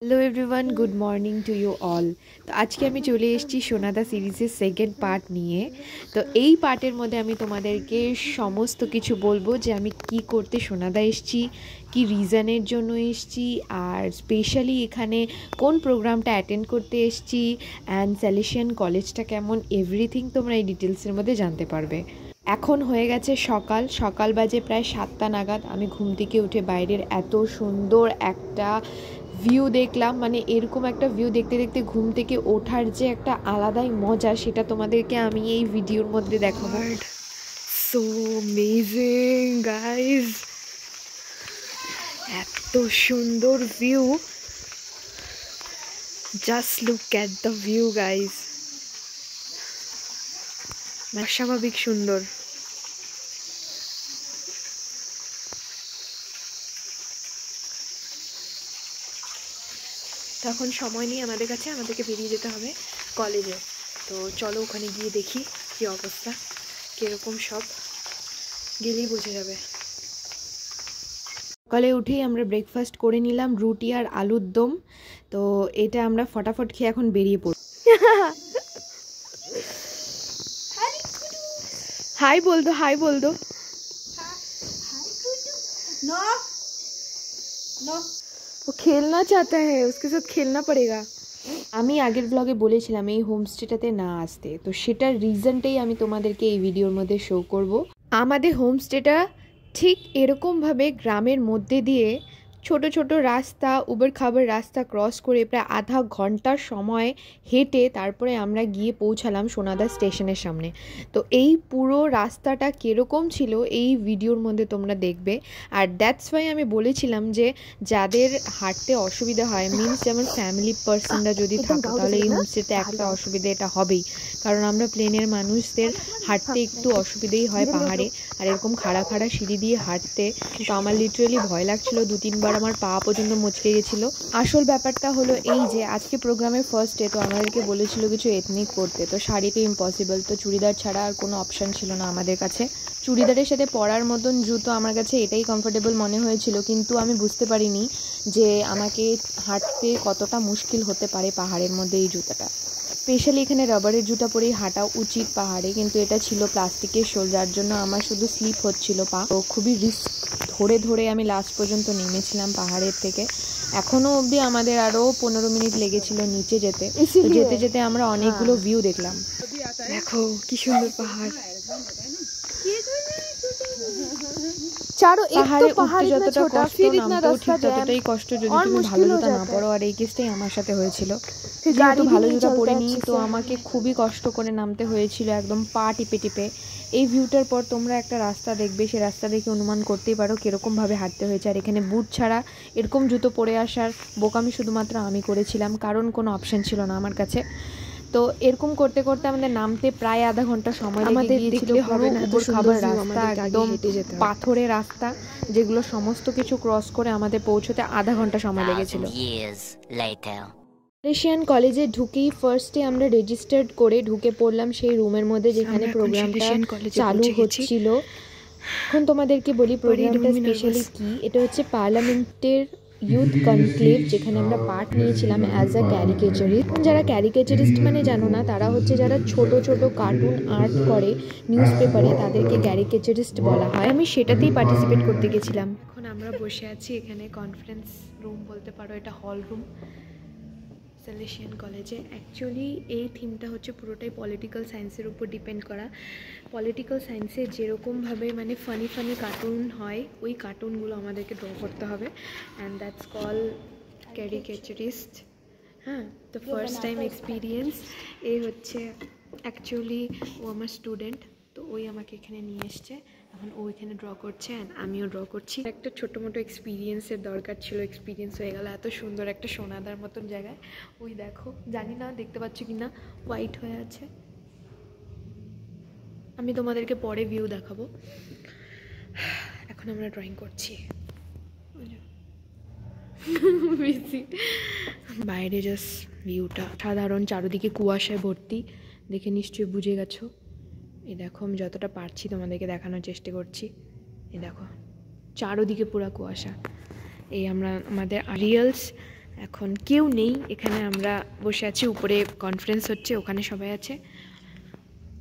Hello everyone, good morning to you all. তো আজকে আমি চলে এসেছি সোনাদা সিরিজের সেকেন্ড পার্ট নিয়ে। তো এই পার্টের মধ্যে আমি তোমাদেরকে সমস্ত কিছু বলবো যে আমি কি করতে সোনাদা এসেছি, কি রিজনের জন্য এসেছি, আর স্পেশালি এখানে কোন প্রোগ্রামটা অ্যাটেন্ড করতে এসেছি, অ্যান্ড স্যালিশিয়ান কলেজটা কেমন, এভরিথিং তোমরা এই ডিটেলসের মধ্যে জানতে পারবে। এখন হয়ে গেছে সকাল সকাল বাজে প্রায় 7টা নাগাদ। আমি ঘুম থেকে উঠে বাইরের এত সুন্দর একটা ভিউ দেখলাম, মানে এরকম একটা ভিউ দেখতে দেখতে ঘুম থেকে ওঠার যে একটা আলাদাই মজা, সেটা তোমাদেরকে আমি এই ভিডিওর মধ্যে দেখাবো। সো অ্যামেজিং গাইজ, এত সুন্দর view, just look at the view guys, অস্বাভাবিক সুন্দর। তখন সময় নেই আমাদের কাছে, আমাদেরকে বেরিয়ে যেতে হবে কলেজে। তো চলো ওখানে গিয়ে দেখি কি অবস্থা, কীরকম সব, গেলেই বোঝা যাবে। সকালে উঠেই আমরা ব্রেকফাস্ট করে নিলাম, রুটি আর আলুর দম। তো এটা আমরা ফটাফট খেয়ে এখন বেরিয়ে পড়ি। হাই বল দো, হাই বল দো। वो खेलना चाहता है, उसके साथ खेलना पड़ेगा। আমি আগের ব্লগে বলেছিলাম এই হোমস্টেটাতে না আসতে, তো সেটার রিজনটাই আমি তোমাদেরকে এই ভিডিওর মধ্যে শো করব। আমাদের হোমস্টেটা ঠিক এরকমভাবে গ্রামের মধ্যে দিয়ে ছোট ছোট রাস্তা, উবড় খাবার রাস্তা ক্রস করে প্রায় আধা ঘন্টার সময় হেঁটে তারপরে আমরা গিয়ে পৌঁছালাম সোনাদা স্টেশনের সামনে। তো এই পুরো রাস্তাটা কীরকম ছিল এই ভিডিওর মধ্যে তোমরা দেখবে। আর দ্যাটস ওয়াই আমি বলেছিলাম যে যাদের হাঁটতে অসুবিধা হয়, মিনস যেমন ফ্যামিলি পার্সনরা যদি থাকে, তাহলে এই হোমস্টেতে একটা অসুবিধা এটা হবেই, কারণ আমরা প্লেনের মানুষদের হাঁটতে একটু অসুবিধেই হয় পাহাড়ে, আর এরকম খাড়া খাড়া সিঁড়ি দিয়ে হাঁটতে। তো আমার লিটারেলি ভয় লাগছিল, 2-3 বার আমার পা পর্যন্ত মুচকে গেছিলো। আসল ব্যাপারটা হলো এই যে আজকে প্রোগ্রামের ফার্স্ট ডে, তো আমাদেরকে বলেছিল কিছু এথনিক করতে, তো শাড়ি তো ইম্পসিবল, তো চুড়িদার ছাড়া আর কোনো অপশান ছিল না আমাদের কাছে। চুড়িদারের সাথে পরার মতন জুতো আমার কাছে এটাই কমফোর্টেবল মনে হয়েছিল, কিন্তু আমি বুঝতে পারিনি যে আমাকে হাঁটতে কতটা মুশকিল হতে পারে পাহাড়ের মধ্যে এই জুতাটা। স্পেশালি এখানে রাবারের জুতা পরেই হাঁটা উচিত পাহাড়ে, কিন্তু এটা ছিল প্লাস্টিকের শোল, যার জন্য আমার শুধু স্লিপ হচ্ছিল পা। তো খুবই রিস্ক ধরে ধরে আমি লাস্ট পর্যন্ত নেমেছিলাম পাহাড়ের থেকে। এখনও অবধি আমাদের আরও 15 মিনিট লেগেছিল নিচে যেতে। তো যেতে যেতে আমরা অনেকগুলো ভিউ দেখলাম। দেখো কি সুন্দর পাহাড়, পাহাড়ে উঠতে যতটা কষ্ট, নামতেও ঠিক ততটাই কষ্ট যদি তুমি ভালো জুতা না পরো, আর এই কেসটাই আমার সাথে হয়েছিল। যেহেতু ভালো জুতা পরিনি, তো আমাকে খুবই কষ্ট করে নামতে হয়েছিল, একদম পা টিপে টিপে। এই ভিউটার পর তোমরা একটা রাস্তা দেখবে, সেই রাস্তা দেখে অনুমান করতেই পারো কীরকমভাবে হাঁটতে হয়েছে। আর এখানে বুট ছাড়া এরকম জুতো পরে আসার বোকামি শুধুমাত্র আমি করেছিলাম, কারণ কোনো অপশান ছিল না আমার কাছে। তো এরকম করতে করতে আমাদের নামতে প্রায় আধা ঘন্টা সময় লেগে গিয়েছিল। পুরো উবড় খাবার রাস্তা, একদম পাথরের রাস্তা, যেগুলো সমস্ত কিছু ক্রস করে আমাদের পৌঁছতে আধা ঘন্টা সময় লেগেছিল। এশিয়ান কলেজে ঢুকেই ফার্স্টে আমরা রেজিস্টার্ড করে ঢুকে পড়লাম সেই রুমের মধ্যে যেখানে প্রোগ্রামটা চালু হচ্ছিল। এখন তোমাদেরকে বলি প্রোগ্রামটা স্পেশালি কি। এটা হচ্ছে পার্লামেন্টের ইউথ কনক্লেভ, যেখানে আমরা পার্ট নিয়েছিলাম অ্যাজ আ ক্যারিকেচারিস্ট। যারা ক্যারিকেচারিস্ট মানে জানো না, তারা হচ্ছে যারা ছোট ছোট কার্টুন আর্ট করে নিউজ পেপারে, তাদেরকে ক্যারিকেচারিস্ট বলা হয়। আমি সেটাতেই পার্টিসিপেট করতে গেছিলাম। এখন আমরা বসে আছি এখানে কনফারেন্স রুম বলতে পারো, এটা হল রুম স্যালিশিয়ান কলেজে। অ্যাকচুয়ালি এই থিমটা হচ্ছে পুরোটাই পলিটিক্যাল সায়েন্সের উপর ডিপেন্ড করা। পলিটিক্যাল সায়েন্সে যেরকমভাবে মানে ফানি ফানি কার্টুন হয়, ওই কার্টুনগুলো আমাদেরকে ড্র করতে হবে, অ্যান্ড দ্যাটস কল ক্যারিকেচারিস্ট। হ্যাঁ, তো ফার্স্ট টাইম এক্সপিরিয়েন্স। এই হচ্ছে অ্যাকচুয়ালি ও আমার স্টুডেন্ট, তো ওই আমাকে এখানে নিয়ে এসছে। এখন ও এখানে ড্র করছে অ্যান্ড আমিও ড্র করছি। একটা ছোটো মোটো এক্সপিরিয়েন্সের দরকার ছিল, এক্সপিরিয়েন্স হয়ে গেল এত সুন্দর একটা সোনাদার মতন জায়গায়। ওই দেখো, জানি না দেখতে পাচ্ছ কি না, হোয়াইট হয়ে আছে। আমি তোমাদেরকে পরে ভিউ দেখাবো। এখন আমরা ড্রয়িং করছি। বাইরে জাস্ট ভিউটা সাধারণ, চারদিকে কুয়াশায় ভর্তি, দেখে নিশ্চয়ই বুঝে গেছো। এই দেখো, আমি যতটা পারছি তোমাদেরকে দেখানোর চেষ্টা করছি। এই দেখো চারোদিকে পুরো কুয়াশা। এই আমরা আমাদের আরিয়ালস এখন কেউ নেই এখানে, আমরা বসে আছি, উপরে কনফারেন্স হচ্ছে, ওখানে সবাই আছে।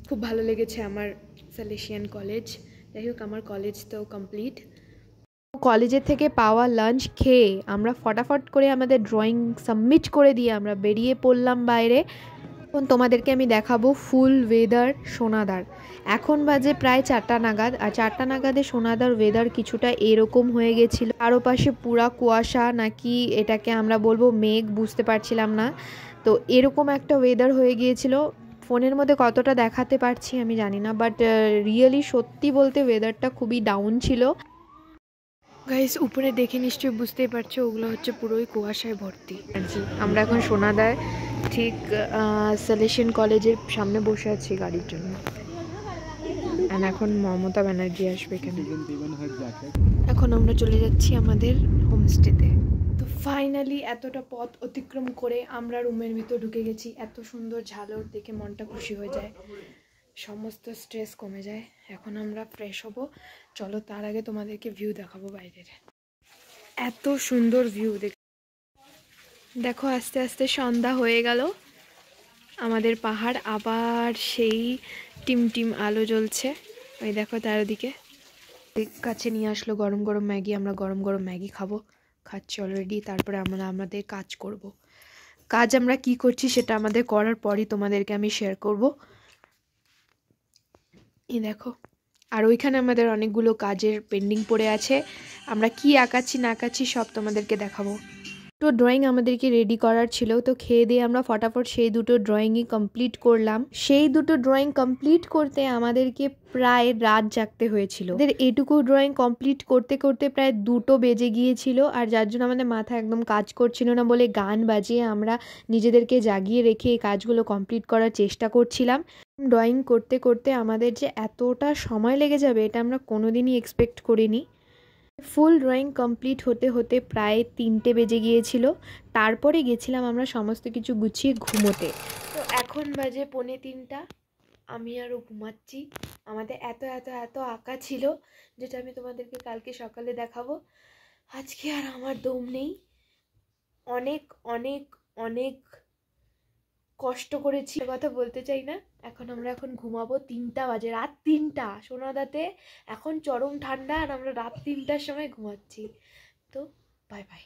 খুব ভালো লেগেছে আমার স্যালেসিয়ান কলেজ। যাই হোক, আমার কলেজ তো কমপ্লিট। কলেজের থেকে পাওয়া লাঞ্চ খেয়ে আমরা ফটাফট করে আমাদের ড্রয়িং সাবমিট করে দিয়ে আমরা বেরিয়ে পড়লাম বাইরে। এখন তোমাদেরকে আমি দেখাবো ফুল ওয়েদার সোনাদার। এখন বাজে প্রায় 4টা নাগাদ, আর 4টা নাগাদে সোনাদার ওয়েদার কিছুটা এরকম হয়ে গেছিলো, চারপাশে পুরা কুয়াশা নাকি এটাকে আমরা বলবো মেঘ, বুঝতে পারছিলাম না। তো এরকম একটা ওয়েদার হয়ে গিয়েছিল। ফোনের মধ্যে কতটা দেখাতে পারছি আমি জানি না, বাট রিয়েলি সত্যি বলতে ওয়েদারটা খুবই ডাউন ছিল। গাইস, উপরে দেখে নিশ্চয়ই বুঝতেই পারছো, ওগুলো হচ্ছে পুরোই কুয়াশায় ভর্তি। আমরা এখন সোনাদার ঠিক স্যালেসিয়ান কলেজের সামনে বসে আছি গাড়ির জন্য। আর এখন মমতা ব্যানার্জি আসবে এখানে। এখন আমরা চলে যাচ্ছি আমাদের হোমস্টেতে। তো ফাইনালি এতটা পথ অতিক্রম করে আমরা রুমের ভিতর ঢুকে গেছি। এত সুন্দর ঝালর দেখে মনটা খুশি হয়ে যায়, সমস্ত স্ট্রেস কমে যায়। এখন আমরা ফ্রেশ হব, চলো তার আগে তোমাদেরকে ভিউ দেখাবো বাইরের। এত সুন্দর ভিউ দেখো, আস্তে আস্তে সন্ধ্যা হয়ে গেল, আমাদের পাহাড় আবার সেই টিম টিম আলো জ্বলছে। ওই দেখো তার দিকে কাছে নিয়ে আসলো গরম গরম ম্যাগি। আমরা গরম গরম ম্যাগি খাচ্ছি অলরেডি। তারপরে আমরা আমাদের কাজ করব। কাজ আমরা কি করছি সেটা আমাদের করার পরই তোমাদেরকে আমি শেয়ার করব। এই দেখো, আর ওইখানে আমাদের অনেকগুলো কাজের পেন্ডিং পড়ে আছে। আমরা কি আঁকাচ্ছি না আঁকাচ্ছি সব তোমাদেরকে দেখাবো। দুটো ড্রয়িং আমাদেরকে রেডি করার ছিল, তো খেয়ে দিয়ে আমরা ফটাফট সেই দুটো ড্রয়িংই কমপ্লিট করলাম। সেই দুটো ড্রয়িং কমপ্লিট করতে আমাদেরকে প্রায় রাত জাগতে হয়েছিল। আমাদের এটুকু ড্রয়িং কমপ্লিট করতে করতে প্রায় 2টো বেজে গিয়েছিল, আর যার জন্য আমাদের মাথা একদম কাজ করছিল না বলে গান বাজিয়ে আমরা নিজেদেরকে জাগিয়ে রেখে এই কাজগুলো কমপ্লিট করার চেষ্টা করছিলাম। ড্রয়িং করতে করতে আমাদের যে এতটা সময় লেগে যাবে এটা আমরা কোনোদিনই এক্সপেক্ট করিনি। ফুল ড্রয়িং কমপ্লিট হতে হতে প্রায় 3টে বেজে গিয়েছিল। তারপরে গেছিলাম আমরা সমস্ত কিছু গুছিয়ে ঘুমোতে। তো এখন বাজে 2:45, আমি আরও ঘুমাচ্ছি। আমাদের এত এত এত আঁকা ছিল, যেটা আমি তোমাদেরকে কালকে সকালে দেখাবো। আজকে আর আমার দম নেই। অনেক অনেক অনেক কষ্ট করেছি, কথা বলতে চাই না। এখন ঘুমাবো। 3টা বাজে, রাত 3টা। সোনাদাতে এখন চরম ঠান্ডা, আর আমরা রাত 3টার সময় ঘুমাচ্ছি। তো বাই বাই।